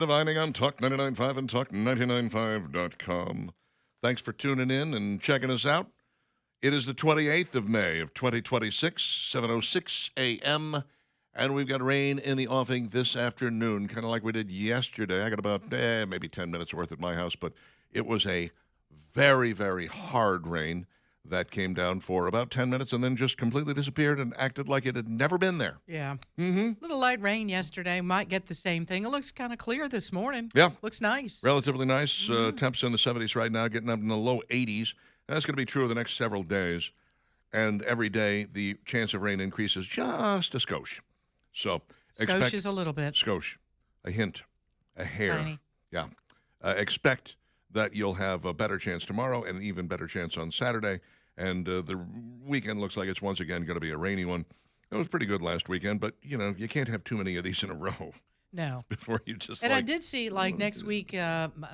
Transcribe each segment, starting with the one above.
Divining on Talk 99.5 and Talk995.com. Thanks for tuning in and checking us out. It is the 28th of May of 2026, 7:06 a.m., and we've got rain in the offing this afternoon, kind of like we did yesterday. I got about maybe 10 minutes worth at my house, but it was a very, very hard rain that came down for about 10 minutes and then just completely disappeared and acted like it had never been there. Yeah. Mm-hmm. Little light rain yesterday. Might get the same thing. It looks kind of clear this morning. Yeah. Looks nice. Relatively nice. Temps in the 70s right now, getting up in the low 80s. And that's going to be true the next several days. And every day, the chance of rain increases just a skosh. So expect Scotia's a little bit. skosh, a hint, a hair. Tiny. Yeah. Expect that you'll have a better chance tomorrow and an even better chance on Saturday. And the weekend looks like it's once again going to be a rainy one. It was pretty good last weekend, but, you can't have too many of these in a row No. before you just And I did see, next week,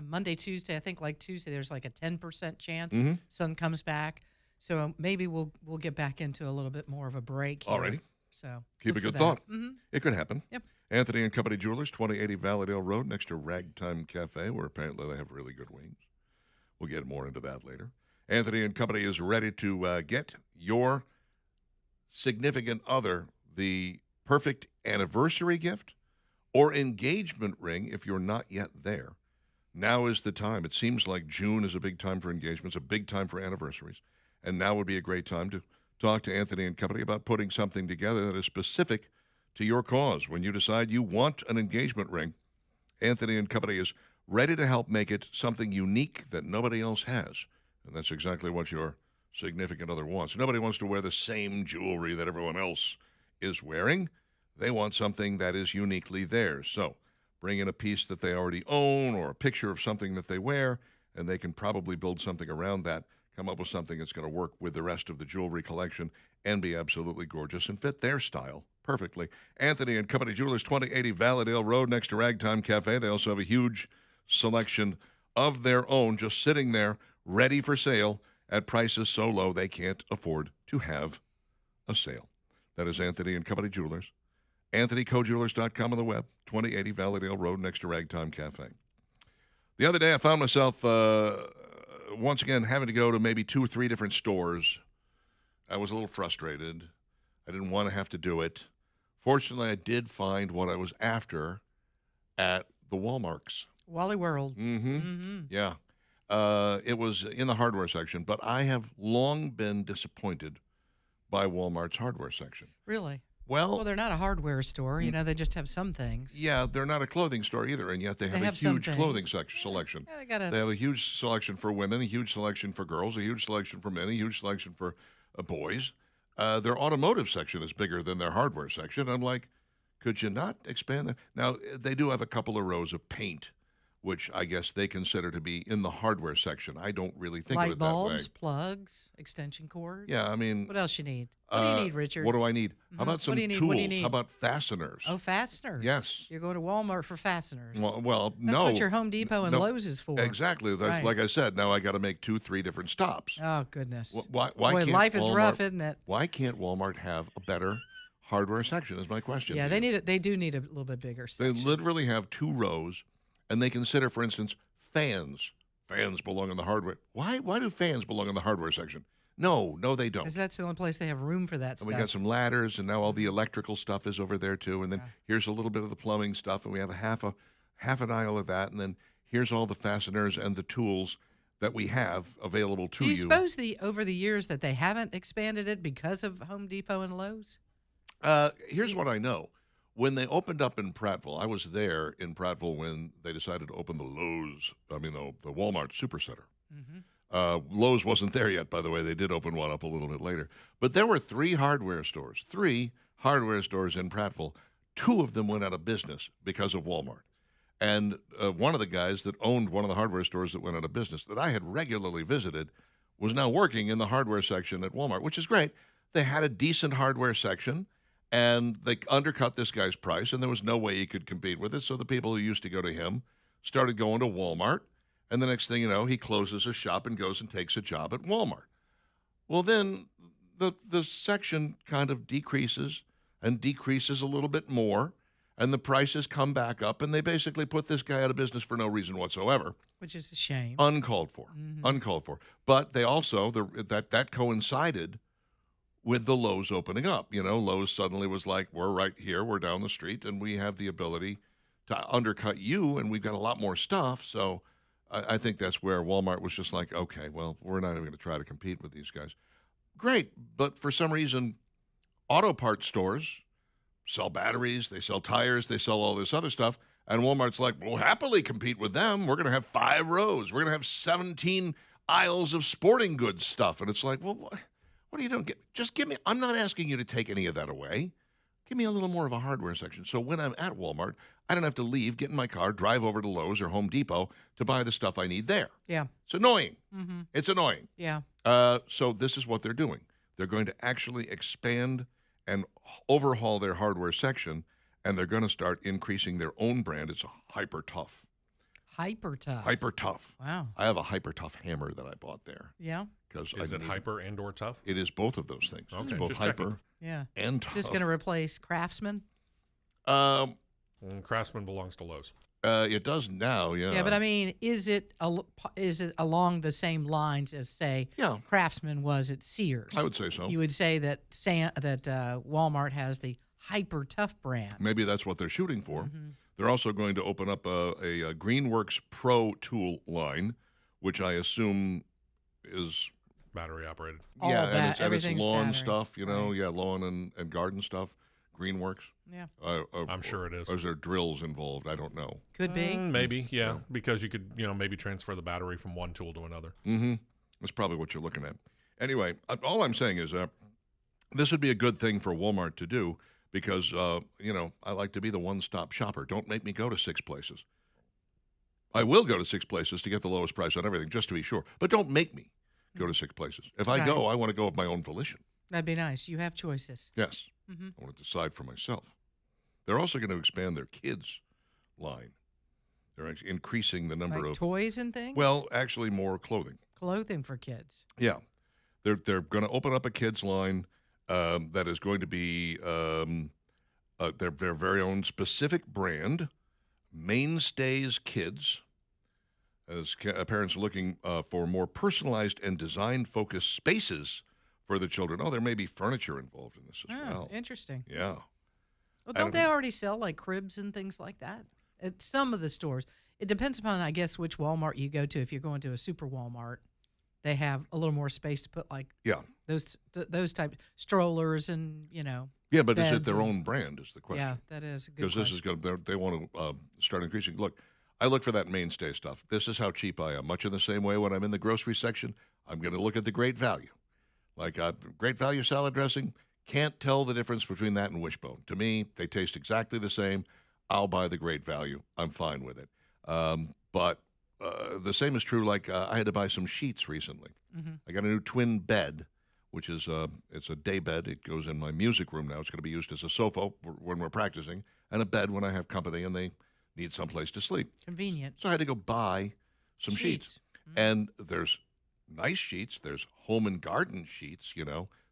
Monday, Tuesday, I think Tuesday, there's a 10% chance sun comes back. So maybe we'll get back into a little bit more of a break here. Alrighty. So Keep a look for good that. thought. Mm-hmm. It could happen. Yep. Anthony and Company Jewelers, 2080 Valladale Road, next to Ragtime Cafe, where apparently they have really good wings. We'll get more into that later. Anthony and Company is ready to get your significant other the perfect anniversary gift or engagement ring if you're not yet there. Now is the time. It seems like June is a big time for engagements, a big time for anniversaries, and now would be a great time to talk to Anthony and Company about putting something together that is specific to your cause. When you decide you want an engagement ring, Anthony and Company is ready to help make it something unique that nobody else has. And that's exactly what your significant other wants. Nobody wants to wear the same jewelry that everyone else is wearing. They want something that is uniquely theirs. So bring in a piece that they already own or a picture of something that they wear, and they can probably build something around that, come up with something that's going to work with the rest of the jewelry collection and be absolutely gorgeous and fit their style perfectly. Anthony and Company Jewelers, 2080 Valladale Road, next to Ragtime Cafe. They also have a huge selection of their own just sitting there ready for sale at prices so low they can't afford to have a sale. That is Anthony and Company Jewelers. AnthonyCoJewelers.com on the web, 2080 Valladale Road next to Ragtime Cafe. The other day I found myself once again having to go to maybe 2 or 3 different stores. I was a little frustrated. I didn't want to have to do it. Fortunately, I did find what I was after at the Walmarts. Wally World. Mm-hmm. Yeah. It was in the hardware section, but I have long been disappointed by Walmart's hardware section. Really? Well, Well, they're not a hardware store. They just have some things. yeah, they're not a clothing store either, and yet they have a have some huge clothing things. selection. Yeah, they got They have a huge selection for women, a huge selection for girls, a huge selection for men, a huge selection for boys. Their automotive section is bigger than their hardware section. I'm like, could you not expand that? Now, they do have a couple of rows of paint, which I guess they consider to be in the hardware section. I don't really think of light it that way. bulbs, plugs, extension cords. Yeah, I mean, What else you need? What do you need, Richard? what do I need? How Mhm. about What some do you need? tools? What do you need? How about fasteners? Oh, fasteners. Yes. You're going to Walmart for fasteners. Well, That's no. what your Home Depot and No, Lowe's is for. Exactly. That's Right. like I said. Now I got to make 2, 3 different stops. Oh, goodness. Why Boy, can't life is Walmart, rough, isn't it? Why can't Walmart have a better hardware section? Is my question. Yeah, to you. they do need a little bit bigger They section. literally have 2 rows, and they consider, for instance, fans. Fans belong in the hardware. Why do fans belong in the hardware section? No, they don't. Because that's the only place they have room for that And stuff. we got some ladders, and now all the electrical stuff is over there too. And then here's a little bit of the plumbing stuff, and we have a half an aisle of that. And then here's all the fasteners and the tools that we have available to Do you you. suppose over the years that they haven't expanded it because of Home Depot and Lowe's? Here's what I know. When they opened up in Prattville, I was there in Prattville when they decided to open the Walmart Supercenter. Mm-hmm. Lowe's wasn't there yet, by the way. They did open one up a little bit later. But there were 3 hardware stores in Prattville. 2 of them went out of business because of Walmart. And one of the guys that owned one of the hardware stores that went out of business that I had regularly visited was now working in the hardware section at Walmart, which is great. They had a decent hardware section, and they undercut this guy's price, and there was no way he could compete with it. So the people who used to go to him started going to Walmart, and the next thing you know, he closes his shop and goes and takes a job at Walmart. Well, then the section kind of decreases and decreases a little bit more, and the prices come back up, and they basically put this guy out of business for no reason whatsoever. Which is a shame. Uncalled for. Uncalled for. But they also, that coincided with the Lowe's opening up. Lowe's suddenly was like, we're right here, we're down the street, and we have the ability to undercut you, and we've got a lot more stuff. So I think that's where Walmart was just like, okay, well, we're not even going to try to compete with these guys. Great, but for some reason, auto parts stores sell batteries, they sell tires, they sell all this other stuff, and Walmart's like, we'll happily compete with them. We're going to have 5 rows. We're going to have 17 aisles of sporting goods stuff. And it's like, well, what are you doing? Just give me, I'm not asking you to take any of that away. Give me a little more of a hardware section. So when I'm at Walmart, I don't have to leave, get in my car, drive over to Lowe's or Home Depot to buy the stuff I need there. Yeah. It's annoying. Mm-hmm. It's annoying. Yeah. So this is what they're doing. They're going to actually expand and overhaul their hardware section, and they're going to start increasing their own brand. It's a Hyper Tough. Hyper Tough. Hyper Tough. Wow. I have a Hyper Tough hammer that I bought there. Yeah. Is it hyper and or tough? It is both of those things. Okay, It's both just hyper checking. Yeah. and tough. Just going to replace Craftsman. Craftsman belongs to Lowe's. It does now, yeah. Yeah, but I mean, is it along the same lines as, say, Yeah. Craftsman was at Sears? I would say so. You would say that Walmart has the Hyper Tough brand. Maybe that's what they're shooting for. Mm-hmm. They're also going to open up a Greenworks Pro tool line, which I assume is Battery operated. All yeah, of and that, it's everything's lawn battery. stuff, Right. yeah, lawn and garden stuff. Greenworks. Yeah. I'm sure it is. Or is there drills involved? I don't know. Could be. Maybe, yeah, because you could, maybe transfer the battery from one tool to another. Mm-hmm. That's probably what you're looking at. Anyway, all I'm saying is this would be a good thing for Walmart to do because, I like to be the one-stop shopper. Don't make me go to 6 places. I will go to 6 places to get the lowest price on everything, just to be sure. But don't make me go to 6 places. If I Right. go, I want to go of my own volition. That'd be nice. You have choices. Yes. Mm-hmm. I want to decide for myself. They're also going to expand their kids line. They're increasing the number Like of toys and things? well, actually more clothing. Clothing for kids. Yeah, they're going to open up a kids line that is going to be their very own specific brand, Mainstays Kids. As parents are looking for more personalized and design-focused spaces for the children. Oh, there may be furniture involved in this as well. Interesting. Yeah. Well, I don't they don't- already sell like cribs and things like that at some of the stores? It depends upon, I guess, which Walmart you go to. If you're going to a super Walmart, they have a little more space to put like Yeah. those type strollers and Yeah, but is it beds their and- own brand is the question. yeah, that is a good Because this is going to, they want to start increasing. Look, I look for that mainstay stuff. This is how cheap I am. Much in the same way when I'm in the grocery section, I'm going to look at the great value. Like great value salad dressing, can't tell the difference between that and Wishbone. To me, they taste exactly the same. I'll buy the great value. I'm fine with it. But the same is true, like I had to buy some sheets recently. Mm-hmm. I got a new twin bed, which is it's a day bed. It goes in my music room now. It's going to be used as a sofa when we're practicing, and a bed when I have company and they need someplace to sleep. Convenient. So I had to go buy some sheets. Mm-hmm. And there's nice sheets. There's home and garden sheets,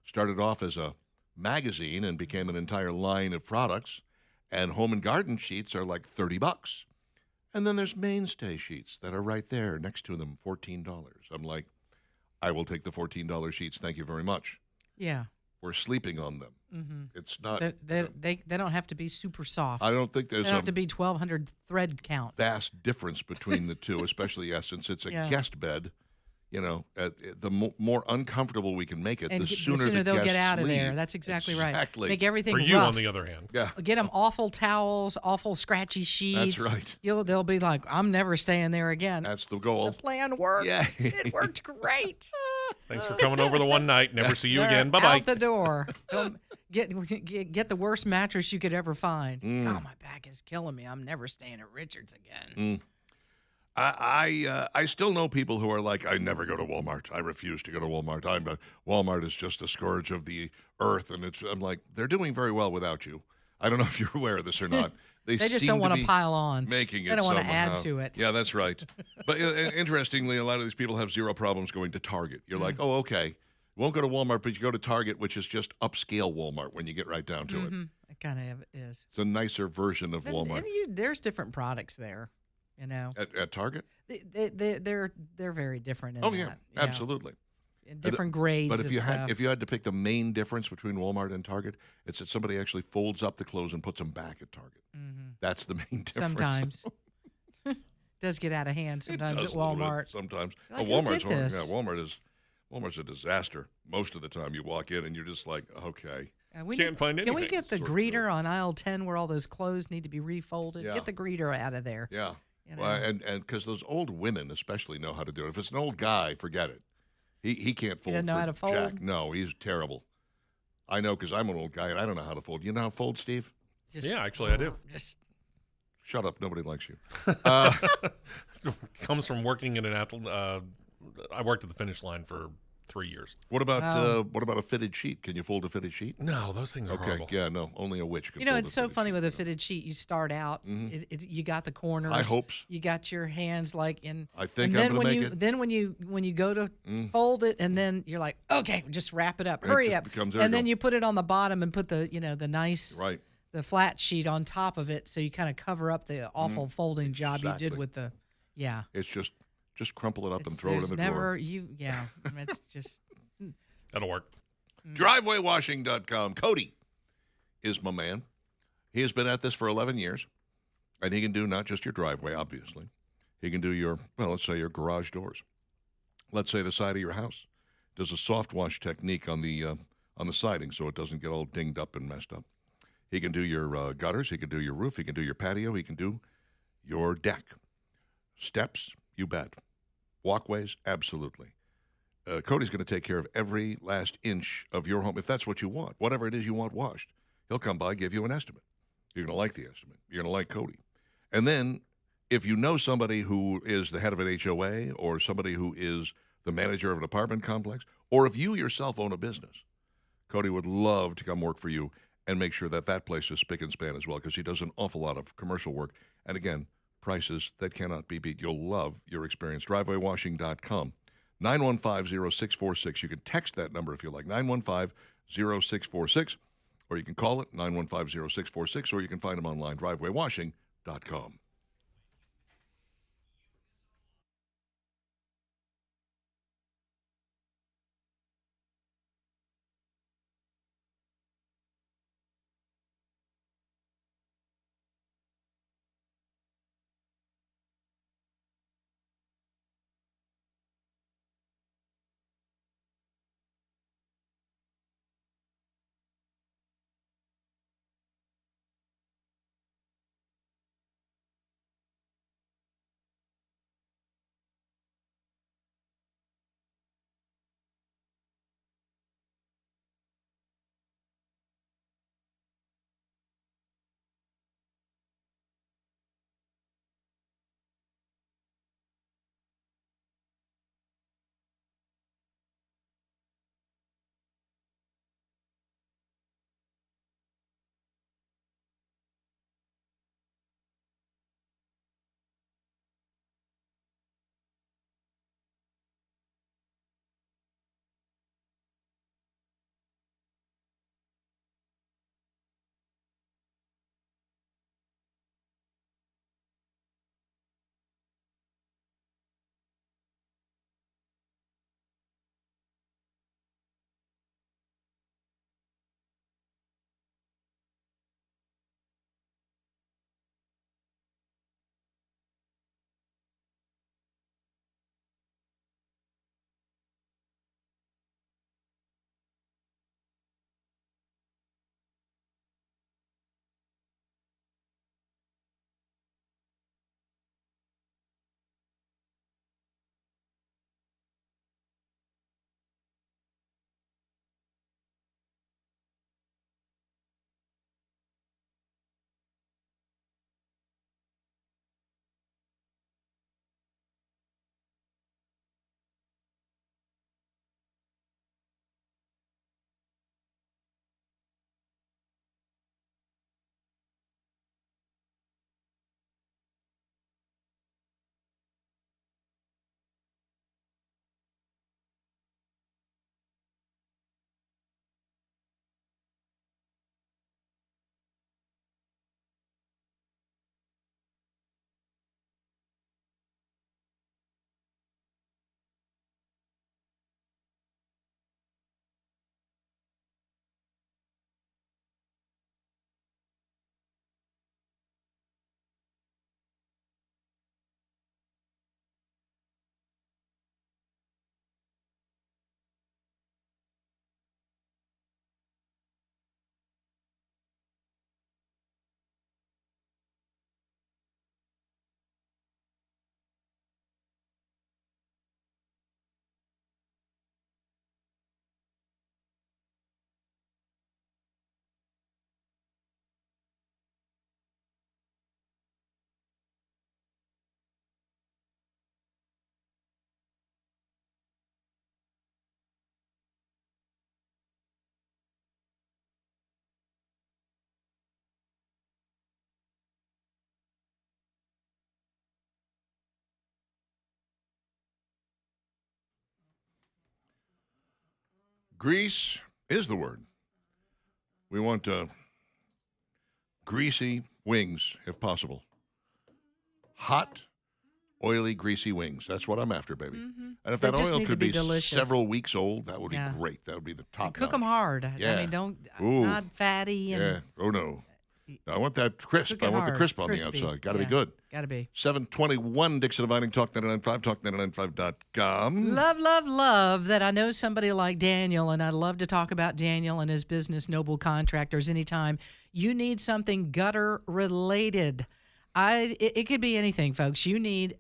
started off as a magazine and became an entire line of products. And home and garden sheets are like $30. And then there's mainstay sheets that are right there next to them, $14. I'm like, I will take the $14 sheets. Thank you very much. Yeah. We're sleeping on them. Mm-hmm. It's not. They don't have to be super soft. I don't think They there's don't a have to be 1,200 thread count. vast difference between the two, especially since it's a Yeah. guest bed. The more uncomfortable we can make it, And the the sooner they'll guests get out of there. leave. That's exactly right. Exactly. Make everything For you, rough. on the other hand. Yeah, Get them awful towels, awful scratchy sheets. that's right. They'll be like, I'm never staying there again. That's the The goal. plan worked. Yeah. It worked great. Thanks for coming over the one night. Never see you They're again. Bye-bye. Out the door. Don't get the worst mattress you could ever find. God, my back is killing me. I'm never staying at Richards again. I still know people who are like, I never go to Walmart. I refuse to go to Walmart. Walmart is just a scourge of the earth, and I'm like, they're doing very well without you. I don't know if you're aware of this or not. They just seem don't want be to pile on. making it. They don't want to somehow. add to it. Yeah, that's right. But interestingly, a lot of these people have zero problems going to Target. You're like, oh, okay. Won't go to Walmart, but you go to Target, which is just upscale Walmart when you get right down to it. It kind of is. It's a nicer version of Walmart. And there's different products there, you know. At Target? They're very different in Oh, that. yeah, absolutely. In different grades But of if stuff. you had to pick the main difference between Walmart and Target, it's that somebody actually folds up the clothes and puts them back at Target. That's the main difference. Sometimes. Does get out of hand sometimes It at does a little bit, Walmart. sometimes. You're like, Oh, "Who did this?" Walmart's a disaster. Most of the time you walk in and you're just like, okay. Can't find Can we anything. get the Sort through greeter on aisle 10 where all those clothes need to be refolded? Yeah. Get the greeter out of there. Yeah. You Well, know. and because those old women especially know how to do it. If it's an old guy, forget it. He can't fold. doesn't know for how to fold? Jack. No, he's terrible. I know because I'm an old guy and I don't know how to fold. You know how to fold, Steve? Just- Yeah, actually, I do. Just Shut up. Nobody likes you. Comes from working in an athlete. I worked at the Finish Line for 3 years. What about Wow. what about a fitted sheet? Can you fold a fitted sheet? No, those things are Okay. horrible. Yeah. No. Only a witch can. You know, fold it's a so fitted funny sheet, with a you know. fitted sheet. You start out, you got the corners, High hopes. you got your hands like in. I think and I'm then gonna when make you it. then when you go to fold it, and then you're like, okay, just wrap it up, And it hurry just up, becomes- there and you then go. you put it on the bottom and put the the nice Right. the flat sheet on top of it, so you kind of cover up the awful folding job you Exactly. did with the It's just crumple it up and It's- throw it in there's the never drawer. it's just That'll work. Drivewaywashing.com. Cody is my man. He has been at this for 11 years, and he can do not just your driveway, obviously. He can do your, well, let's say your garage doors. Let's say the side of your house. Does a soft wash technique on the siding so it doesn't get all dinged up and messed up. He can do your gutters. He can do your roof. He can do your patio. He can do your deck. Steps, you bet. Walkways, absolutely. Cody's going to take care of every last inch of your home, if that's what you want, whatever it is you want washed. He'll come by, give you an estimate. You're going to like the estimate. You're going to like Cody. And then if you know somebody who is the head of an HOA or somebody who is the manager of an apartment complex, or if you yourself own a business, Cody would love to come work for you and make sure that that place is spick and span as well, because he does an awful lot of commercial work. And again, prices that cannot be beat. You'll love your experience. Drivewaywashing.com. 915-0646. You can text that number if you like, 915-0646, or you can call it, 915-0646, or you can find them online, drivewaywashing.com. Grease is the word. We want greasy wings, if possible. Hot, oily, greasy wings. That's what I'm after, baby. Mm-hmm. And if They that just oil need to could be be delicious. several weeks old, that would be Yeah. great. That would be the top. Cook them notch. hard. Yeah. I mean, don't Ooh. not fatty and Yeah. Oh no. I want that crisp. cook I it want the hard, crisp on crispy. the outside. Got to Yeah. be good. Got to be. 721 Dixon Dividing Talk 99.5, talk995.com. Love, love, love that I know somebody like Daniel, and I'd love to talk about Daniel and his business, Noble Contractors, anytime you need something gutter related. It could be anything, folks. You need,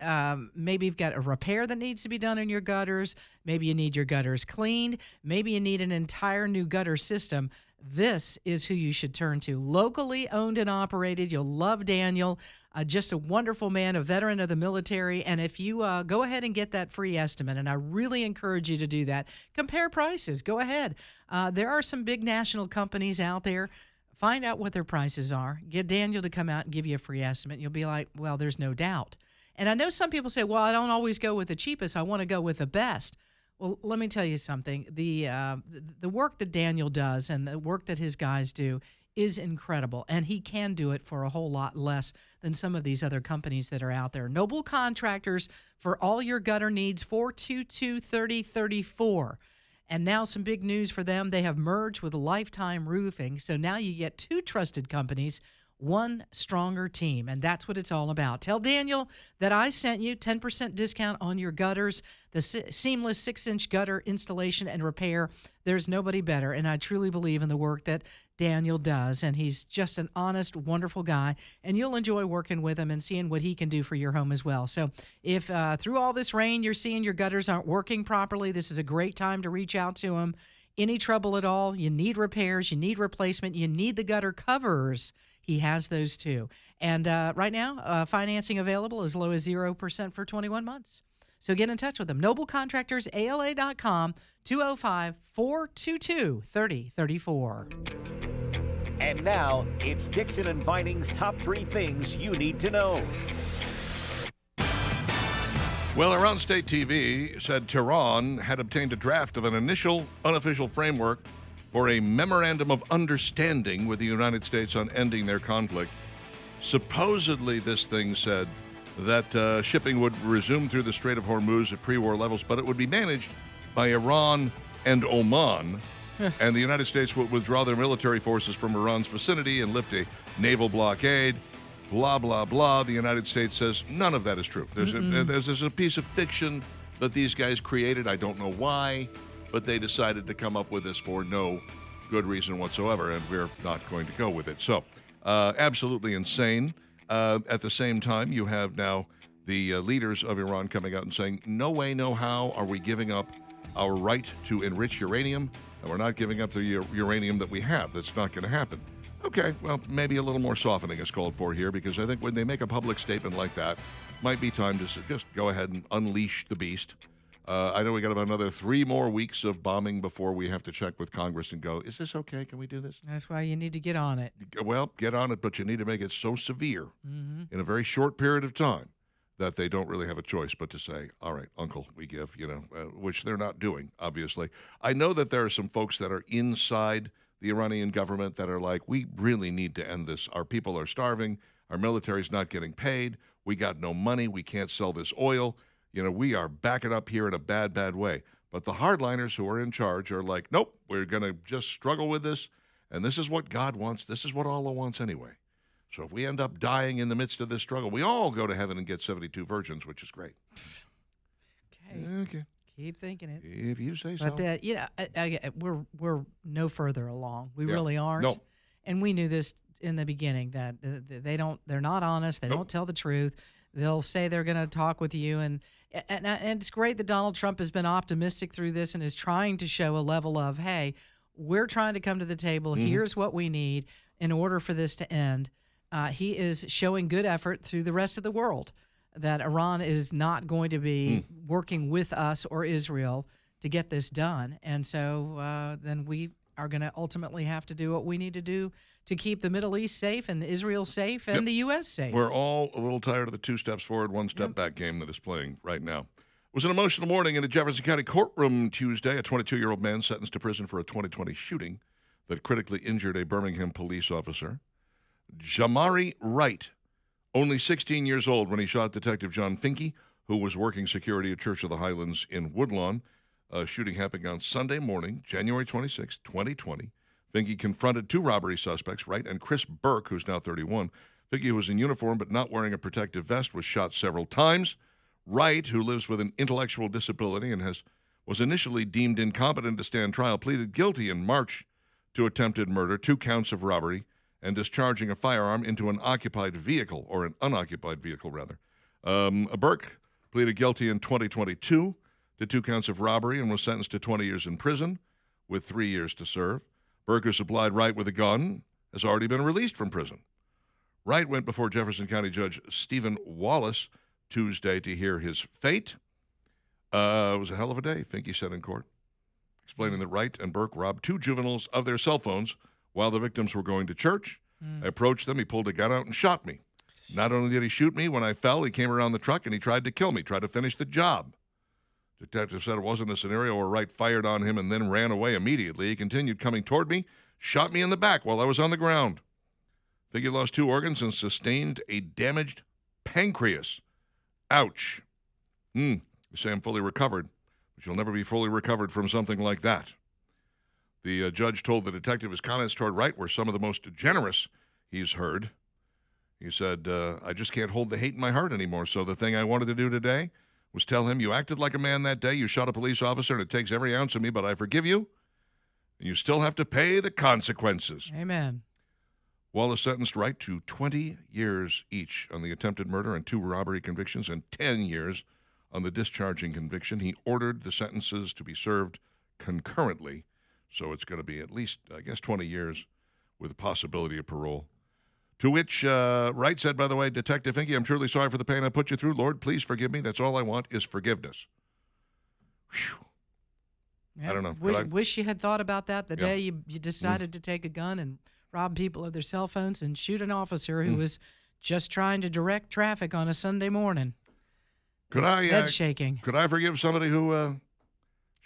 maybe you've got a repair that needs to be done in your gutters. Maybe you need your gutters cleaned. Maybe you need an entire new gutter system. This is who you should turn to. Locally owned and operated. You'll love Daniel. Just a wonderful man, a veteran of the military. And if you go ahead and get that free estimate, and I really encourage you to do that, compare prices. Go ahead. There are some big national companies out there. Find out what their prices are. Get Daniel to come out and give you a free estimate. You'll be like, well, there's no doubt. And I know some people say, well, I don't always go with the cheapest. I want to go with the best. Well, let me tell you something. The work that Daniel does and the work that his guys do is incredible, and he can do it for a whole lot less than some of these other companies that are out there. Noble Contractors for all your gutter needs, 422-3034. And now some big news for them. They have merged with Lifetime Roofing, so now you get two trusted companies, one stronger team, and that's what it's all about. Tell Daniel that I sent you 10% discount on your gutters, the seamless 6-inch gutter installation and repair. There's nobody better, and I truly believe in the work that Daniel does, and he's just an honest, wonderful guy, and you'll enjoy working with him and seeing what he can do for your home as well. So if through all this rain you're seeing your gutters aren't working properly, this is a great time to reach out to him. Any trouble at all, you need repairs, you need replacement, you need the gutter covers, he has those too. And right now, financing available as low as 0% for 21 months. So get in touch with them. NobleContractorsALA.com, 205-422-3034. And now, it's Dixon and Vining's top 3 things you need to know. Well, Iran State TV said Tehran had obtained a draft of an initial unofficial framework for a memorandum of understanding with the United States on ending their conflict. Supposedly, this thing said that shipping would resume through the Strait of Hormuz at pre-war levels, but it would be managed by Iran and Oman, and the United States would withdraw their military forces from Iran's vicinity and lift a naval blockade. Blah, blah, blah. The United States says none of that is true. There's a piece of fiction that these guys created. I don't know why, but they decided to come up with this for no good reason whatsoever, and we're not going to go with it. So, absolutely insane. At the same time, you have now the leaders of Iran coming out and saying, no way, no how are we giving up our right to enrich uranium, and we're not giving up the uranium that we have. That's not going to happen. Okay, well, maybe a little more softening is called for here, because I think when they make a public statement like that, might be time to just go ahead and unleash the beast. I know we got about another 3 more weeks of bombing before we have to check with Congress and go, is this okay? Can we do this? That's why you need to get on it. Well, get on it, but you need to make it so severe in a very short period of time that they don't really have a choice but to say, all right, uncle, we give, which they're not doing, obviously. I know that there are some folks that are inside the Iranian government that are like, we really need to end this. Our people are starving. Our military's not getting paid. We got no money. We can't sell this oil. We are backing up here in a bad, bad way. But the hardliners who are in charge are like, nope, we're going to just struggle with this. And this is what God wants. This is what Allah wants anyway. So if we end up dying in the midst of this struggle, we all go to heaven and get 72 virgins, which is great. Okay. Keep thinking it. If you say so. But we're no further along. We really aren't. No. And we knew this in the beginning that they're not honest. They don't tell the truth. They'll say they're going to talk with you, and it's great that Donald Trump has been optimistic through this and is trying to show a level of, hey, we're trying to come to the table. Here's what we need in order for this to end. He is showing good effort through the rest of the world that Iran is not going to be working with us or Israel to get this done. And so then we are going to ultimately have to do what we need to do to keep the Middle East safe and Israel safe and the U.S. safe. We're all a little tired of the 2 steps forward, 1 step back game that is playing right now. was an emotional morning in a Jefferson County courtroom Tuesday. A 22-year-old man sentenced to prison for a 2020 shooting that critically injured a Birmingham police officer. Jamari Wright, only 16 years old when he shot Detective John Finke, who was working security at Church of the Highlands in Woodlawn. Shooting happening on Sunday morning, January 26, 2020. Finke confronted two robbery suspects, Wright and Chris Burke, who's now 31. Finke, who was in uniform but not wearing a protective vest, was shot several times. Wright, who lives with an intellectual disability and was initially deemed incompetent to stand trial, pleaded guilty in March to attempted murder, 2 counts of robbery, and discharging a firearm into an unoccupied vehicle. Burke pleaded guilty in 2022 to 2 counts of robbery and was sentenced to 20 years in prison with 3 years to serve. Burke, who supplied Wright with a gun, has already been released from prison. Wright went before Jefferson County Judge Stephen Wallace Tuesday to hear his fate. It was a hell of a day, Finke said in court, explaining that Wright and Burke robbed 2 juveniles of their cell phones while the victims were going to church. I approached them. He pulled a gun out and shot me. Not only did he shoot me, when I fell, he came around the truck and he tried to kill me, tried to finish the job. Detective said it wasn't a scenario where Wright fired on him and then ran away immediately. He continued coming toward me, shot me in the back while I was on the ground. Finke lost 2 organs and sustained a damaged pancreas. Ouch. You say I'm fully recovered, but you'll never be fully recovered from something like that. The judge told the detective his comments toward Wright were some of the most generous he's heard. He said, I just can't hold the hate in my heart anymore, so the thing I wanted to do today was tell him, you acted like a man that day, you shot a police officer, and it takes every ounce of me, but I forgive you, and you still have to pay the consequences. Amen. Wallace sentenced Wright to 20 years each on the attempted murder and 2 robbery convictions and 10 years on the discharging conviction. He ordered the sentences to be served concurrently, so it's going to be at least, 20 years with the possibility of parole. To which Wright said, by the way, Detective Finke, I'm truly sorry for the pain I put you through. Lord, please forgive me. That's all I want is forgiveness. Whew. Yeah, I don't know. Wish you had thought about that the day you decided to take a gun and rob people of their cell phones and shoot an officer who was just trying to direct traffic on a Sunday morning. Head shaking. Could I forgive somebody who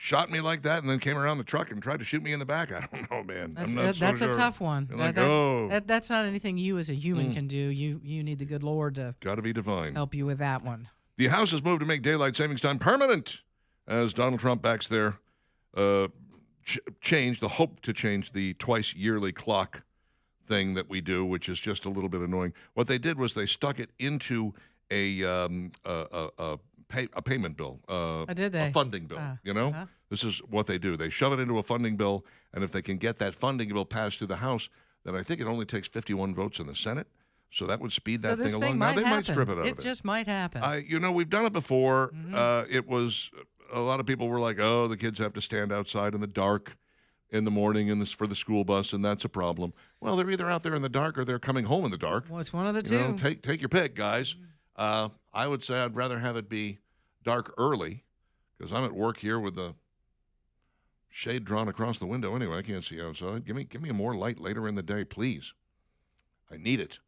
shot me like that and then came around the truck and tried to shoot me in the back? I don't know, man. That's a tough one. That's not anything you as a human can do. You need the good Lord to gotta be divine. Help you with that one. The House has moved to make daylight savings time permanent as Donald Trump backs their hope to change the twice yearly clock thing that we do, which is just a little bit annoying. What they did was they stuck it into a payment bill, a funding bill. This is what they do. They shove it into a funding bill, and if they can get that funding bill passed through the House, then I think it only takes 51 votes in the Senate. So that would speed that thing along. Now they might strip it out of it. It just might happen. We've done it before. It was a lot of people were like, "Oh, the kids have to stand outside in the dark in the morning for the school bus, and that's a problem." Well, they're either out there in the dark or they're coming home in the dark. Well, it's one of the two. Take your pick, guys. I would say I'd rather have it be dark early because I'm at work here with the shade drawn across the window anyway. I can't see outside. Give me more light later in the day, please. I need it.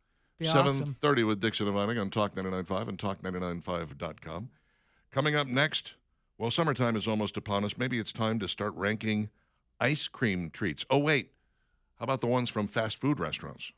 7:30 with Dixon and Vining on Talk 99.5 and Talk995.com. Coming up next, well, summertime is almost upon us. Maybe it's time to start ranking ice cream treats. Oh, wait. How about the ones from fast food restaurants?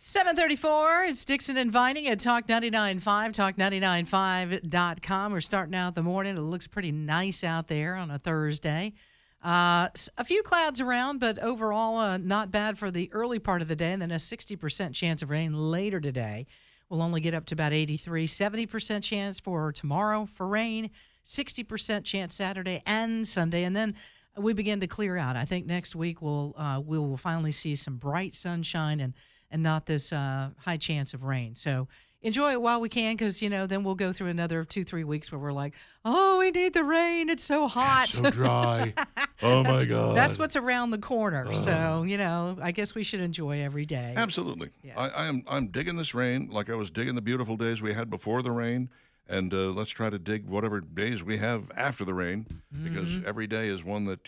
7:34. It's Dixon and Vining at Talk 99.5, talk995.com. We're starting out the morning. It looks pretty nice out there on a Thursday. A few clouds around, but overall not bad for the early part of the day, and then a 60% chance of rain later today. We'll only get up to about 83, 70% chance for tomorrow for rain, 60% chance Saturday and Sunday, and then we begin to clear out. I think next week we will finally see some bright sunshine and not this high chance of rain. So enjoy it while we can, because, then we'll go through another 2-3 weeks where we're like, oh, we need the rain. It's so hot. So dry. Oh, my God. That's what's around the corner. So, I guess we should enjoy every day. Absolutely. Yeah. I'm digging this rain like I was digging the beautiful days we had before the rain. And let's try to dig whatever days we have after the rain, because every day is one that,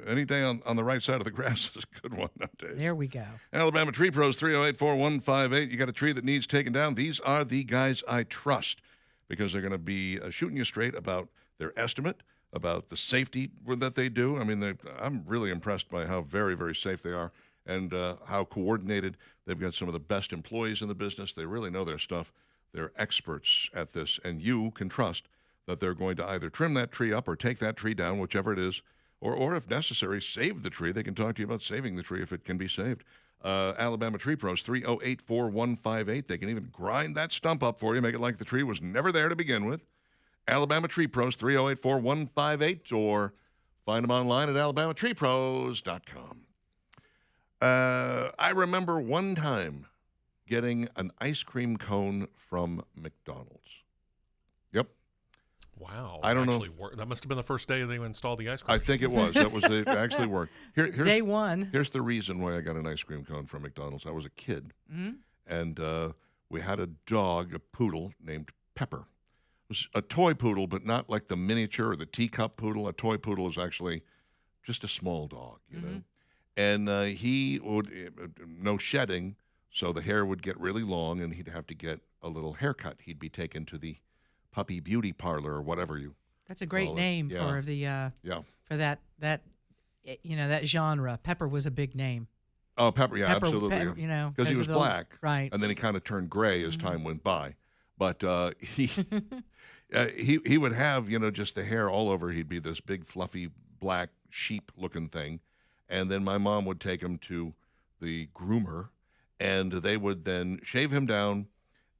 any day on the right side of the grass is a good one nowadays. There we go. Alabama Tree Pros, 308-4158. You got a tree that needs taken down. These are the guys I trust, because they're going to be shooting you straight about their estimate, about the safety that they do. I mean, I'm really impressed by how very, very safe they are, and how coordinated. They've got some of the best employees in the business. They really know their stuff. They're experts at this, and you can trust that they're going to either trim that tree up or take that tree down, whichever it is, or if necessary, save the tree. They can talk to you about saving the tree if it can be saved. Alabama Tree Pros, 308-4158. They can even grind that stump up for you, make it like the tree was never there to begin with. Alabama Tree Pros, 308-4158, or find them online at alabamatreepros.com. I remember one time getting an ice cream cone from McDonald's. Yep. Wow. I don't know. That must have been the first day they installed the ice cream. I think it was. It actually worked. Here's Day one. Here's the reason why I got an ice cream cone from McDonald's. I was a kid, and we had a dog, a poodle, named Pepper. It was a toy poodle, but not like the miniature or the teacup poodle. A toy poodle is actually just a small dog, you know. And he would, no shedding, so the hair would get really long, and he'd have to get a little haircut. He'd be taken to the puppy beauty parlor or whatever you. That's a great call it. name Yeah. for the Yeah. for that that genre. Pepper was a big name. Oh, Pepper, yeah, Pepper, absolutely. Pepper, because he of was the- black, right? and then he kind of turned gray as time went by. But he would have, just the hair all over. He'd be this big, fluffy, black sheep-looking thing. And then my mom would take him to the groomer, and they would then shave him down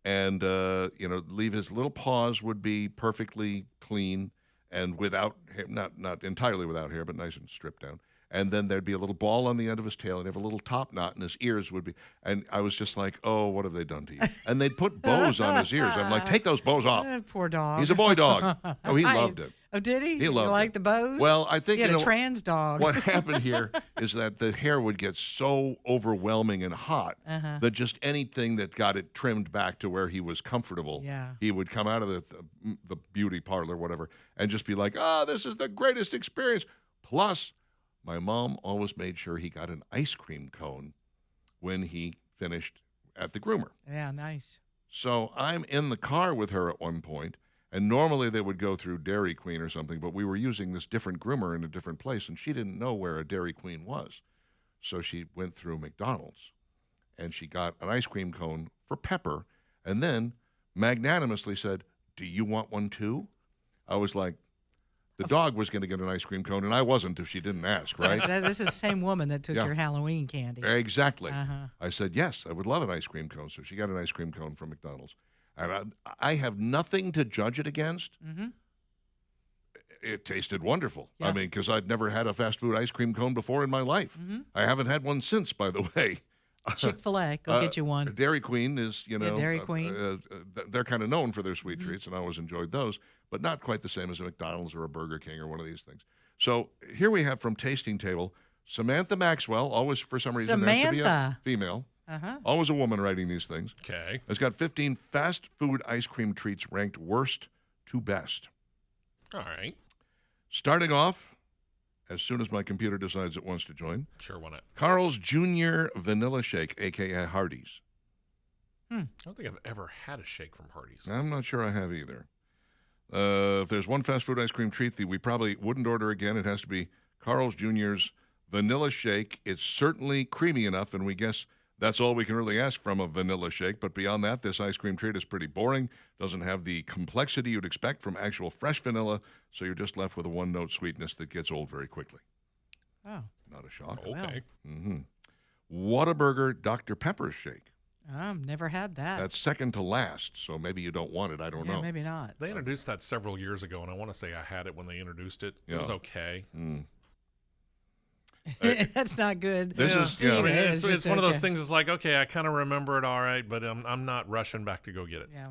and, leave his little paws would be perfectly clean and without hair, not entirely without hair, but nice and stripped down. And then there'd be a little ball on the end of his tail, and have a little top knot, and his ears would be. And I was just like, "Oh, what have they done to you?" And they'd put bows on his ears. I'm like, "Take those bows off." Poor dog. He's a boy dog. Oh, he loved it. Oh, did he? He loved You like it. the bows? Well, I think he had a trans dog. What happened here is that the hair would get so overwhelming and hot that just anything that got it trimmed back to where he was comfortable, he would come out of the beauty parlor, whatever, and just be like, "Oh, this is the greatest experience." Plus, my mom always made sure he got an ice cream cone when he finished at the groomer. Yeah, nice. So I'm in the car with her at one point, and normally they would go through Dairy Queen or something, but we were using this different groomer in a different place, and she didn't know where a Dairy Queen was. So she went through McDonald's, and she got an ice cream cone for Pepper, and then magnanimously said, "Do you want one too?" I was like, the dog was going to get an ice cream cone, and I wasn't if she didn't ask, right? This is the same woman that took Yeah. your Halloween candy. Exactly. Uh-huh. I said, yes, I would love an ice cream cone. So she got an ice cream cone from McDonald's. And I have nothing to judge it against. It tasted wonderful. Yeah. I mean, because I'd never had a fast food ice cream cone before in my life. I haven't had one since, by the way. Chick-fil-A, go get you one. Dairy Queen is, Dairy Queen. They're kind of known for their sweet treats, and I always enjoyed those, but not quite the same as a McDonald's or a Burger King or one of these things. So here we have from Tasting Table, Samantha Maxwell, always for some reason has to be a Samantha. female, Uh-huh. always a woman writing these things, Okay. has got 15 fast food ice cream treats ranked worst to best. All right. Starting off, as soon as my computer decides it wants to join, Sure, why not? Carl's Jr. Vanilla Shake, a.k.a. Hardee's. I don't think I've ever had a shake from Hardee's. I'm not sure I have either. If there's one fast food ice cream treat that we probably wouldn't order again, it has to be Carl's Jr.'s Vanilla Shake. It's certainly creamy enough, and we guess That's all we can really ask from a vanilla shake, but beyond that, this ice cream treat is pretty boring, doesn't have the complexity you'd expect from actual fresh vanilla, so you're just left with a one-note sweetness that gets old very quickly. Oh, Not a shock. Okay. Mm-hmm. Whataburger Dr. Pepper shake. never had that. That's second to last, so maybe you don't want it. I don't know. Maybe not. They introduced that several years ago, and I want to say I had it when they introduced it. It was Yeah. okay. Mm. That's not good. This is- Steve, yeah. I mean, it it's is just one of those okay. things. It's like, okay, I kind of remember it all right, but I'm not rushing back to go get it. Yeah.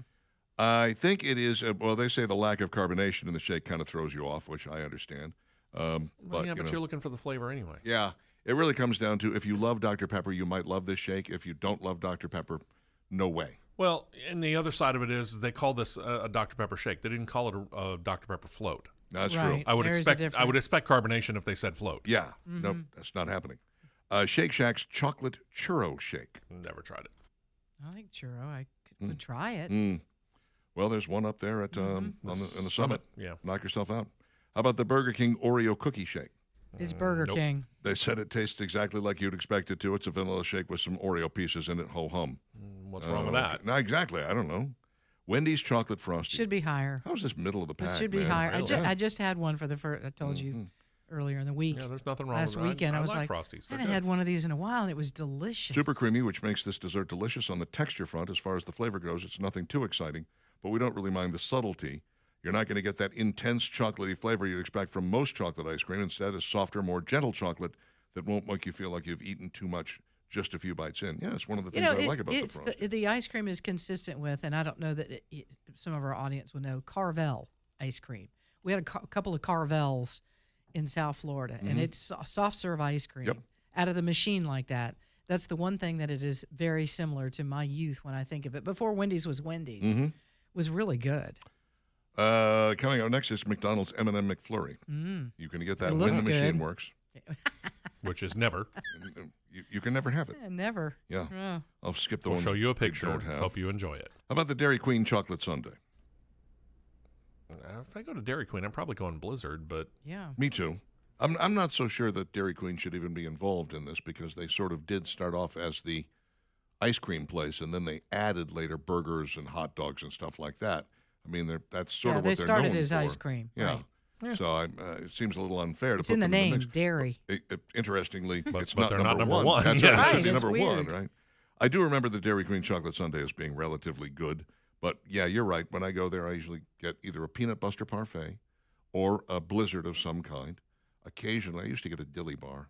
I think it is, well, they say the lack of carbonation in the shake kind of throws you off, which I understand. Well, But, yeah, you but know, you're looking for the flavor anyway. yeah, it really comes down to if you love Dr. Pepper, you might love this shake. If you don't love Dr. Pepper, no way. Well, and the other side of it is they called this a Dr. Pepper shake. They didn't call it a Dr. Pepper float. That's true. Right. I would There's a expect carbonation if they said float. Yeah, nope, that's not happening. Shake Shack's chocolate churro shake. Never tried it. I think churro. I would try it. Mm. Well, there's one up there at in the summit. Yeah. Knock yourself out. How about the Burger King Oreo cookie shake? It's Burger Nope. King. They said it tastes exactly like you'd expect it to. It's a vanilla shake with some Oreo pieces in it. Ho hum. What's wrong with Okay. that? No, exactly. I don't know. Wendy's chocolate frosty. Should be higher. How's this middle of the pack? It should be man? higher. really? I just had one for the first. I told you earlier in the week. Yeah, there's nothing wrong Last with it. weekend, I was like like, Frosties. I They're haven't good. had one of these in a while, and it was delicious. Super creamy, which makes this dessert delicious on the texture front. As far as the flavor goes, it's nothing too exciting, but we don't really mind the subtlety. You're not going to get that intense chocolatey flavor you'd expect from most chocolate ice cream. Instead, a softer, more gentle chocolate that won't make you feel like you've eaten too much just a few bites in. Yeah, it's one of the things I like about the it's Frosty. the ice cream is consistent with, and I don't know that some of our audience will know, Carvel ice cream. We had a couple of Carvels in South Florida, and it's soft serve ice cream Yep. out of the machine like that. That's the one thing that it is very similar to my youth when I think of it. Before Wendy's was Wendy's, was really good. Coming up next is McDonald's M&M McFlurry. You can get that when looks the machine good. works. Which is never. You can never have it. Never. Yeah. Oh. I'll skip the We'll ones show you a we picture. don't have. Hope you enjoy it. How about the Dairy Queen chocolate sundae? If I go to Dairy Queen, I'm probably going Blizzard, but Yeah. Me too. I'm not so sure that Dairy Queen should even be involved in this because they sort of did start off as the ice cream place, and then they added later burgers and hot dogs and stuff like that. I mean, that's sort Yeah, of they what they're started known as for. ice cream. Yeah. Right. So it seems a little unfair to It's put in the them in name, the mix. dairy. Interestingly, But it's they're not number one. That's Yeah. right. It Right, should be it's number one, weird. right? I do remember the Dairy Queen chocolate sundae as being relatively good, but yeah, you're right. When I go there, I usually get either a peanut buster parfait or a Blizzard of some kind. Occasionally, I used to get a dilly bar.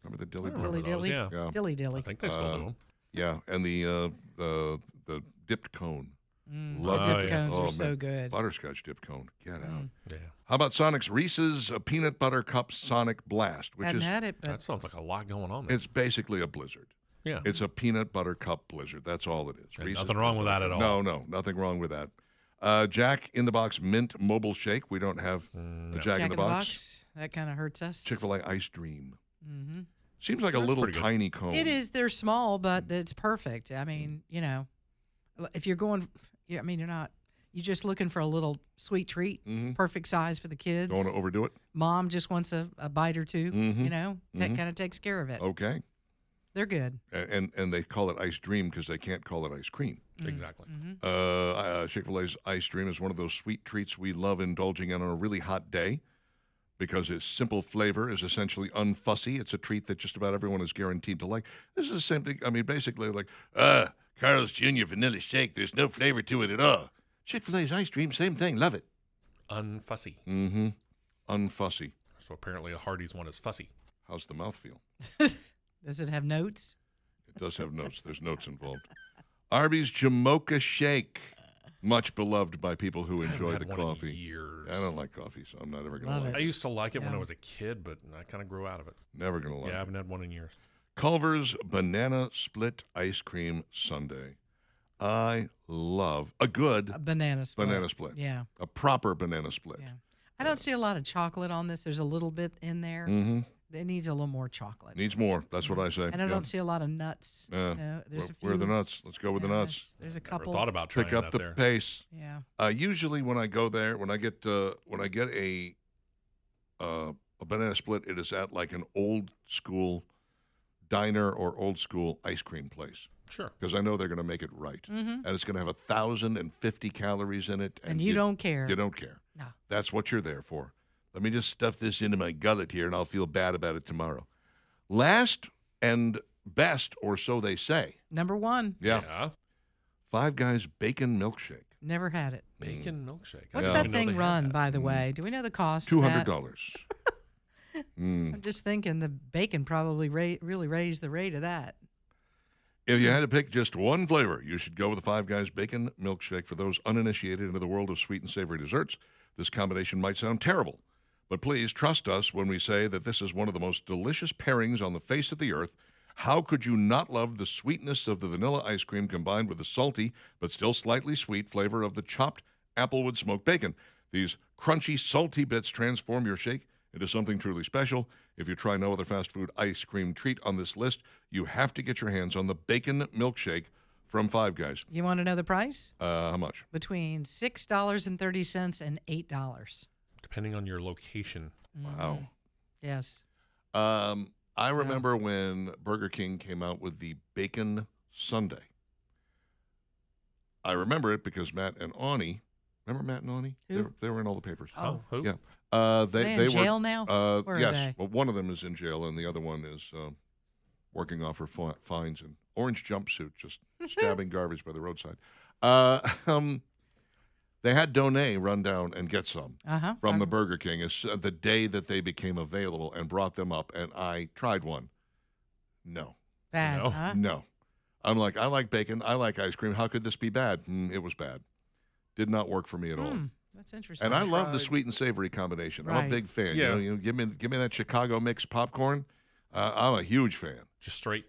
Remember the dilly I bar? remember Dilly those, dilly. yeah. Yeah, Dilly dilly. I think they still do them. yeah, and the dipped cone, Love Oh, dipped yeah. cones Oh, are so man. good. butterscotch dipped cone. Get out. Yeah. How about Sonic's Reese's Peanut Butter Cup Sonic Blast, which Hadn't is had it, but That sounds like a lot going on there. it's basically a Blizzard. Yeah. It's a peanut butter cup Blizzard. That's all it is. And Reese's nothing wrong Peanut with that Butter at Cup. all. No, nothing wrong with that. Jack in the Box Mint Mobile Shake. We don't have the Jack, in the Box. That kind of hurts us. Chick-fil-A Ice Dream. Mm-hmm. Seems like a That's little pretty good. tiny cone. It is. They're small, but it's perfect. I mean, if you're going, you're not. You're just looking for a little sweet treat, perfect size for the kids. Don't want to overdo it. Mom just wants a bite or two. Mhm. That kind of takes care of it. Okay. They're good. And they call it Ice Dream because they can't call it ice cream. Exactly. Chick-fil-A's Ice Dream is one of those sweet treats we love indulging in on a really hot day because its simple flavor is essentially unfussy. It's a treat that just about everyone is guaranteed to like. This is the same thing. I mean, basically like, Carl's Jr. Vanilla Shake. There's no flavor to it at all. Chick-fil-A's Ice Dream, same thing. Love it. Unfussy. Mm-hmm. Unfussy. So apparently a Hardee's one is fussy. How's the mouth feel? Does it have notes? It does have notes. There's notes involved. Arby's Jamocha Shake. Much beloved by people who I haven't enjoy had the one in coffee. years. I don't like coffee, so I'm not ever going Love to like I it. used to like it when Yeah. I was a kid, but I kind of grew out of it. Never going to like Yeah, I it. haven't had one in years. Culver's Banana Split Ice Cream Sundae. I love a good A banana split. banana split. Yeah. A proper banana split. Yeah. I don't see a lot of chocolate on this. There's a little bit in there. Mm-hmm. It needs a little more chocolate. Needs more. That's what I say. And I Yeah. don't see a lot of nuts. There's a few. Where are the nuts? Let's go with the nuts. There's a Never couple. thought about trying Pick up that the there. pace. Yeah. Usually when I go there, when I get a banana split, it is at like an old school diner or old school ice cream place. Sure. Because I know they're going to make it right. And it's going to have 1,050 calories in it. And you don't care. You don't care. No. That's what you're there for. Let me just stuff this into my gullet here, and I'll feel bad about it tomorrow. Last and best, or so they say. Number one. Yeah. Five Guys Bacon Milkshake. Never had it. Bacon milkshake. I What's didn't that even know thing they had run, that. by the way? Do we know the cost? of that? $200. I'm just thinking the bacon probably really raised the rate of that. If you had to pick just one flavor, you should go with the Five Guys Bacon Milkshake. For those uninitiated into the world of sweet and savory desserts, this combination might sound terrible. But please trust us when we say that this is one of the most delicious pairings on the face of the earth. How could you not love the sweetness of the vanilla ice cream combined with the salty but still slightly sweet flavor of the chopped applewood smoked bacon? These crunchy, salty bits transform your shake into something truly special. If you try no other fast food ice cream treat on this list, you have to get your hands on the Bacon Milkshake from Five Guys. You want to know the price? How much? Between $6.30 and $8. Depending on your location. Wow. Yes. I remember when Burger King came out with the Bacon Sundae. I remember it because Matt and Ani, remember Matt and Ani? Who? They were in all the papers. Oh, who? Yeah. They in were jail now? Where are yes. they? Well, one of them is in jail, and the other one is working off her fines in orange jumpsuit, just stabbing garbage by the roadside. They had Donay run down and get some from the Burger King the day that they became available and brought them up, and I tried one. No. Bad, No. huh? No. I'm like, I like bacon. I like ice cream. How could this be bad? It was bad. Did not work for me at all. That's interesting. And I love the tried- sweet and savory combination. I'm a Right. big fan. Yeah. You give me that Chicago mix popcorn. I'm a huge fan. Just straight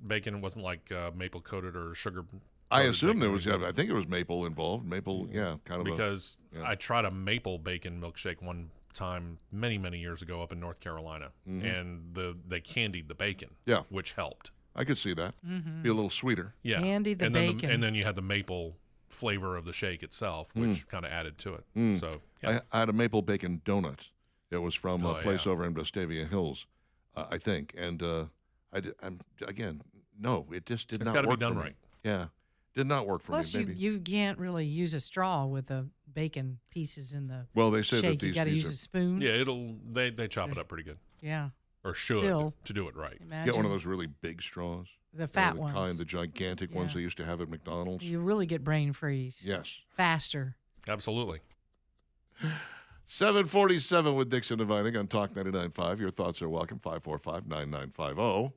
bacon. It wasn't like maple coated or sugar. I coated assume there bacon. was. I think it was maple involved. Maple, yeah, kind of. Because yeah. I tried a maple bacon milkshake one time many years ago up in North Carolina, and they candied the bacon. Yeah. Which helped. I could see that. Be a little sweeter. Yeah. Candy the and bacon. Then and then you had the maple flavor of the shake itself, which kind of added to it. So yeah. I had a maple bacon donut. It was from a Oh, place yeah. over in Vestavia Hills, I think. And again, no, it just did It's not gotta be work done for right. me. Yeah, did not work for Plus, me. Maybe. you can't really use a straw with the bacon pieces in the Well, they say that shake. You these got to these use are, a spoon. Yeah, they chop it up pretty good, Yeah. or should Still. to do it right. Imagine get one of those really big straws. the fat the ones. kind, the gigantic ones Yeah. they used to have at McDonald's. You really get brain freeze. Yes. Faster. Absolutely. 747 with Dixon and Vining on Talk 99.5. Your thoughts are welcome. 545-9950.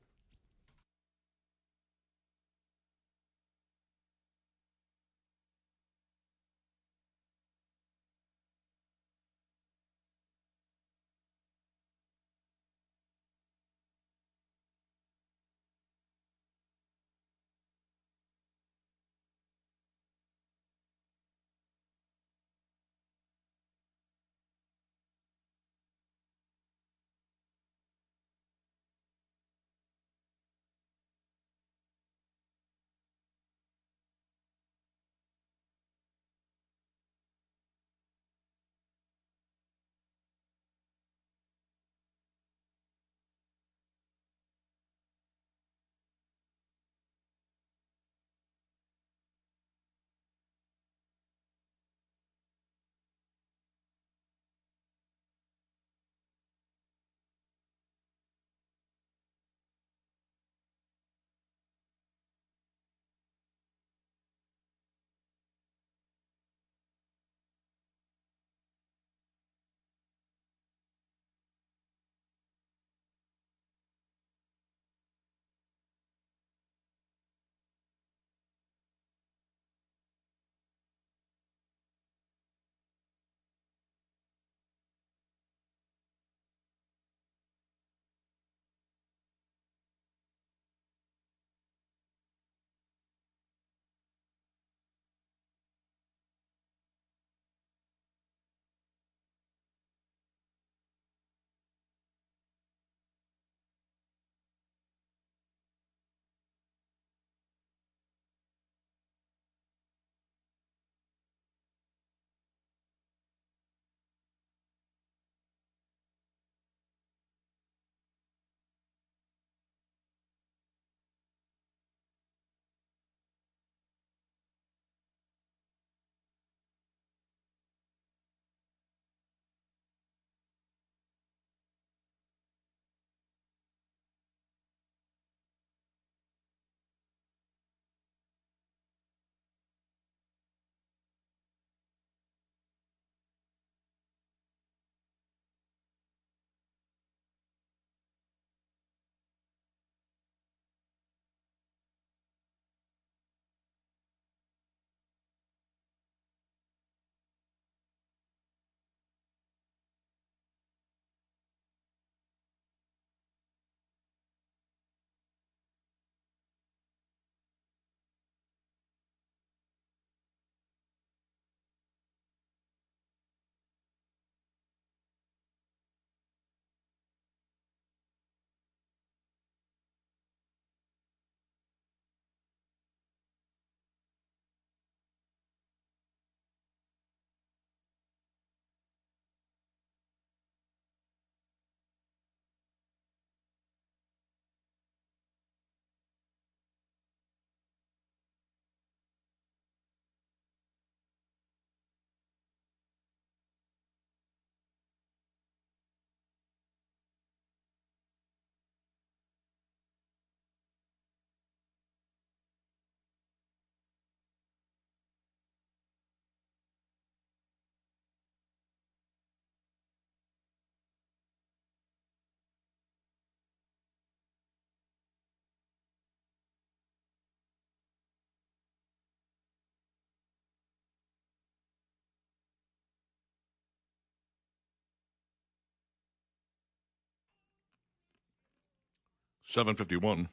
7:51.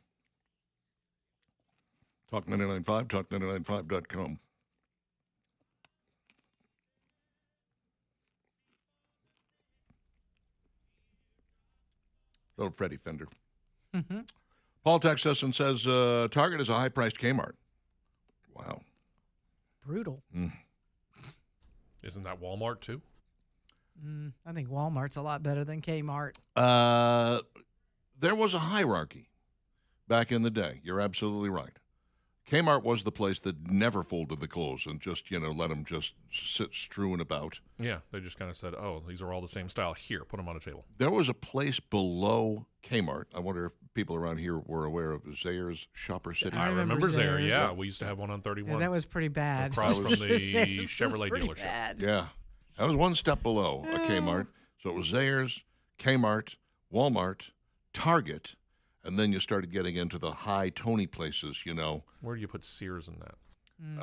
Talk 99.5, talk995.com. Oh, Freddie Fender. Mm-hmm. Paul texts us and says, Target is a high-priced Kmart. Wow. Brutal. Isn't that Walmart too? I think Walmart's a lot better than Kmart. There was a hierarchy back in the day. You're absolutely right. Kmart was the place that never folded the clothes and just, let them just sit strewn about. Yeah, they just kind of said, "Oh, these are all the same style. Here, put them on a table." There was a place below Kmart. I wonder if people around here were aware of Zayre's Shopper City. I I remember there. Zayre's. Yeah, we used to have one on 31. Yeah, that was pretty bad. Across from the Zayre's was Chevrolet pretty dealership. bad. Yeah. That was one step below a Kmart. So it was Zayre's, Kmart, Walmart, Target, and then you started getting into the high Tony places, Where do you put Sears in that?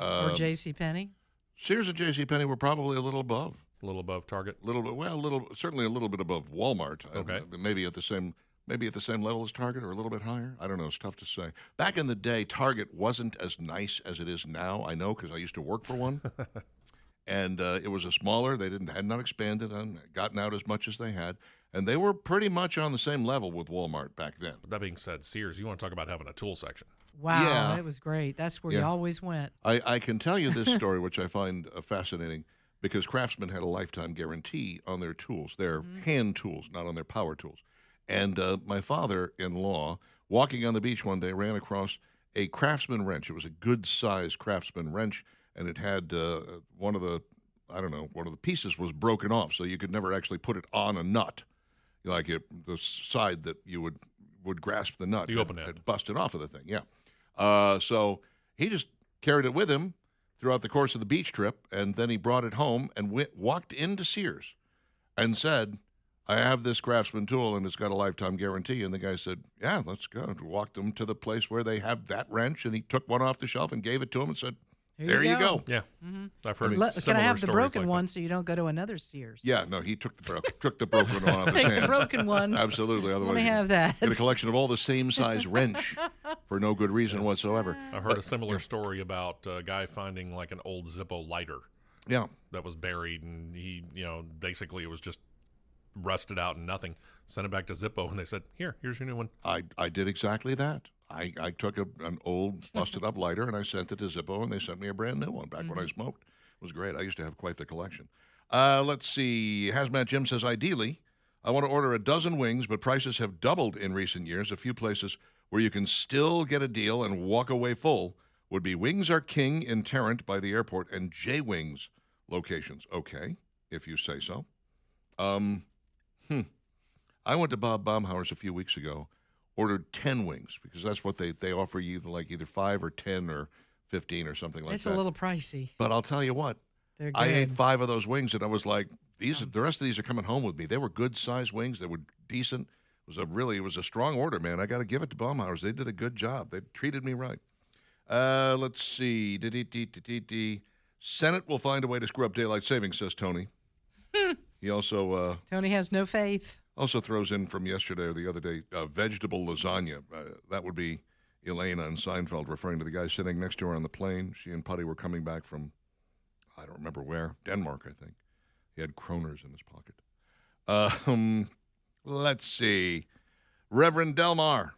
Or JCPenney. Sears and JCPenney were probably a little above. A little above Target. Certainly a little bit above Walmart. Okay. Maybe at the same level as Target or a little bit higher. I don't know. It's tough to say. Back in the day, Target wasn't as nice as it is now. I know because I used to work for one. And it was a smaller. They had not expanded and gotten out as much as they had. And they were pretty much on the same level with Walmart back then. But that being said, Sears, you want to talk about having a tool section. Wow, Yeah. it was great. That's where you Yeah. always went. I can tell you this story, which I find fascinating, because Craftsman had a lifetime guarantee on their tools, their hand tools, not on their power tools. And my father-in-law, walking on the beach one day, ran across a Craftsman wrench. It was a good-sized Craftsman wrench, and it had one of the pieces was broken off, so you could never actually put it on a nut, like the side that you would grasp the nut. The open end. It busted off of the thing, yeah. So he just carried it with him throughout the course of the beach trip, and then he brought it home and walked into Sears and said, I have this Craftsman tool, and it's got a lifetime guarantee. And the guy said, yeah, let's go. And walked him to the place where they have that wrench, and he took one off the shelf and gave it to him and said, there you go. Yeah. I've heard I mean, Can I similar have the stories broken like one so you don't go to another Sears? Yeah, no, he took the broken one off his Take hands. the broken one. Absolutely. Otherwise, Let me you have that. get a collection of all the same size wrench for no good reason whatsoever. that. I've heard a similar story about a guy finding like an old Zippo lighter Yeah. that was buried, and he, basically it was just rusted out and nothing. Sent it back to Zippo, and they said, here's your new one. I did exactly that. I took an old busted up lighter and I sent it to Zippo, and they sent me a brand new one back when I smoked. It was great. I used to have quite the collection. Let's see. Hazmat Jim says, ideally, I want to order a dozen wings, but prices have doubled in recent years. A few places where you can still get a deal and walk away full would be Wings Are King in Tarrant by the airport and J Wings locations. Okay, if you say so. I went to Bob Baumhauer's a few weeks ago, ordered 10 wings, because that's what they offer you, either 5 or 10 or 15 or something like It's that. a little pricey. But I'll tell you what, They're good. I ate 5 of those wings, and I was like, the rest of these are coming home with me. They were good-sized wings. They were decent. It was a strong order, man. I got to give it to Baumhauer's. They did a good job. They treated me right. Let's see. Senate will find a way to screw up daylight savings, says Tony. He also Tony has no faith. also throws in from yesterday or the other day vegetable lasagna. That would be Elena and Seinfeld referring to the guy sitting next to her on the plane. She and Putty were coming back from, I don't remember where, Denmark, I think. He had kroners in his pocket. Let's see. Reverend Delmar,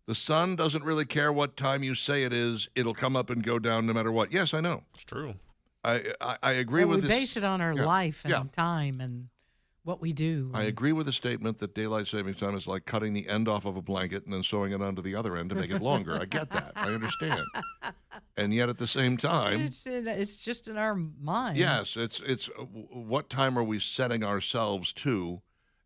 the sun doesn't really care what time you say it is. It'll come up and go down no matter what. Yes, I know. It's true. I agree Well, with we this. base it on our Yeah. life and Yeah. time and what we do. I agree with the statement that daylight savings time is like cutting the end off of a blanket and then sewing it onto the other end to make it longer. I get that. I understand. And yet at the same time, It's just in our minds. yes, it's what time are we setting ourselves to,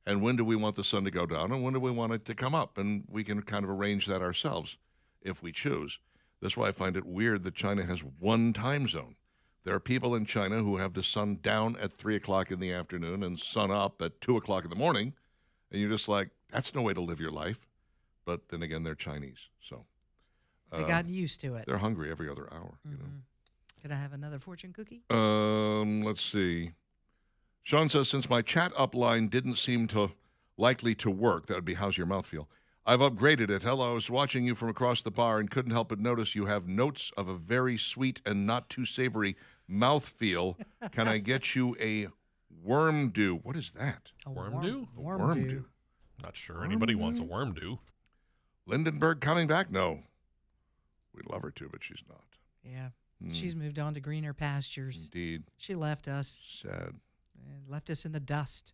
and when do we want the sun to go down, and when do we want it to come up? And we can kind of arrange that ourselves if we choose. That's why I find it weird that China has one time zone. There are people in China who have the sun down at 3 o'clock in the afternoon and sun up at 2 o'clock in the morning, and you're just like, that's no way to live your life. But then again, they're Chinese, so They got used to it. they're hungry every other hour. You know. Could I have another fortune cookie? Let's see. Sean says, since my chat up line didn't seem to likely to work, that would be how's your mouth feel? I've upgraded it. Hello, I was watching you from across the bar and couldn't help but notice you have notes of a very sweet and not too savory mouthfeel. Can I get you a worm dew? What is that? A Worm dew? Worm dew. Not sure anybody wants a worm dew. Lindenberg coming back? No. We'd love her to, but she's not. Yeah. She's moved on to greener pastures. Indeed. She left us. Sad. And left us in the dust.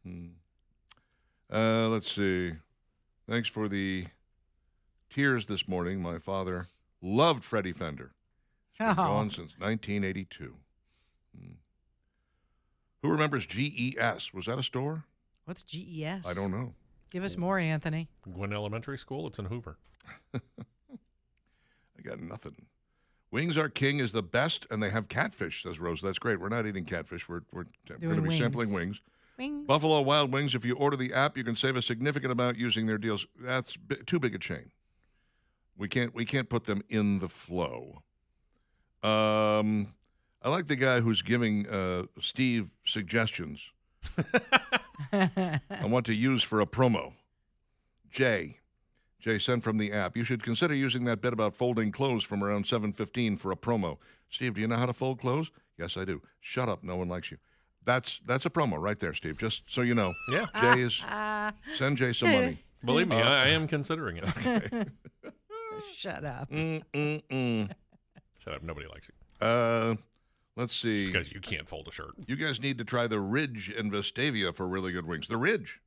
Let's see. Thanks for the tears this morning. My father loved Freddie Fender. He's been gone since 1982. Who remembers GES? Was that a store? What's GES? I don't know. Give us more, Anthony. Gwynn Elementary School, it's in Hoover. I got nothing. Wings Are King is the best, and they have catfish, says Rose. That's great. We're not eating catfish. We're going to be sampling wings. Buffalo Wild Wings, if you order the app, you can save a significant amount using their deals. That's too big a chain. We can't put them in the flow. I like the guy who's giving Steve suggestions I want to use for a promo. Jay sent from the app. You should consider using that bit about folding clothes from around 7:15 for a promo. Steve, do you know how to fold clothes? Yes, I do. Shut up. No one likes you. That's a promo right there, Steve. Just so you know. Yeah. Jay is send Jay some money. Believe me, I am considering it. Okay. Shut up. Shut up. Nobody likes you. Let's see. Because you can't fold a shirt. You guys need to try the Ridge in Vestavia for really good wings. The Ridge.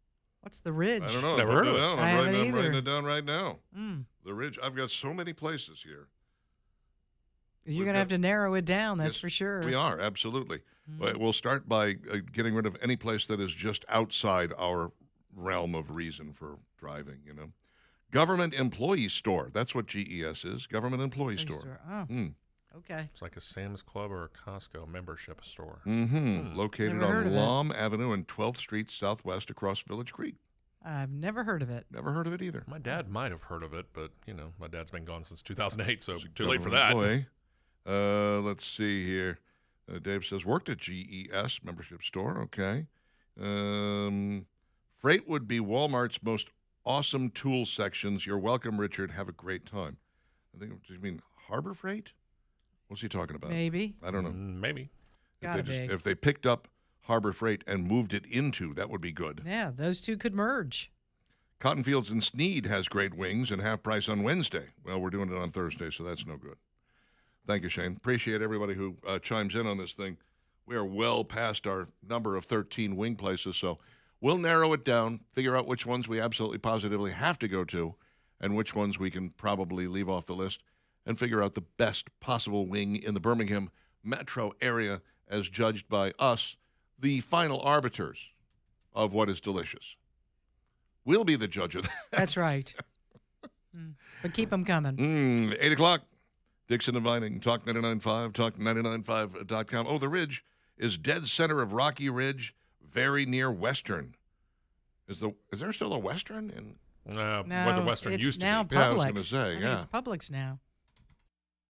What's the Ridge? I don't know. Never heard of it. I I'm haven't writing either. it down right now. Mm. The Ridge. I've got so many places here. You're going to have to narrow it down, that's Yes, for sure. We are, absolutely. We'll start by getting rid of any place that is just outside our realm of reason for driving, you know. Government Employee Store. That's what GES is. Government Employee Store. Oh, Mm. okay. It's like a Sam's Club or a Costco membership store. Located Never heard on of it. Lom Avenue and 12th Street Southwest across Village Creek. I've never heard of it. Never heard of it either. My dad might have heard of it, but, my dad's been gone since 2008, so too late for that. Employee. Let's see here. Dave says, worked at GES membership store. Okay. Freight would be Walmart's most awesome tool sections. You're welcome, Richard. Have a great time. I think, do you mean Harbor Freight? What's he talking about? Maybe. I don't know. Maybe. Gotta be. If they picked up Harbor Freight and moved it into, that would be good. Yeah, those two could merge. Cotton Fields and Sneed has great wings and half price on Wednesday. Well, we're doing it on Thursday, so that's no good. Thank you, Shane. Appreciate everybody who chimes in on this thing. We are well past our number of 13 wing places, so we'll narrow it down, figure out which ones we absolutely positively have to go to, and which ones we can probably leave off the list, and figure out the best possible wing in the Birmingham metro area as judged by us, the final arbiters of what is delicious. We'll be the judge of that. That's right. But keep them coming. 8 o'clock. Dixon and Vining, Talk 99.5, Talk995.com. Oh, the Ridge is dead center of Rocky Ridge, very near Western. Is there still a Western? No, Where the Western it's used to now be. Yeah, I was Publix. gonna say, I think yeah. it's Publix now.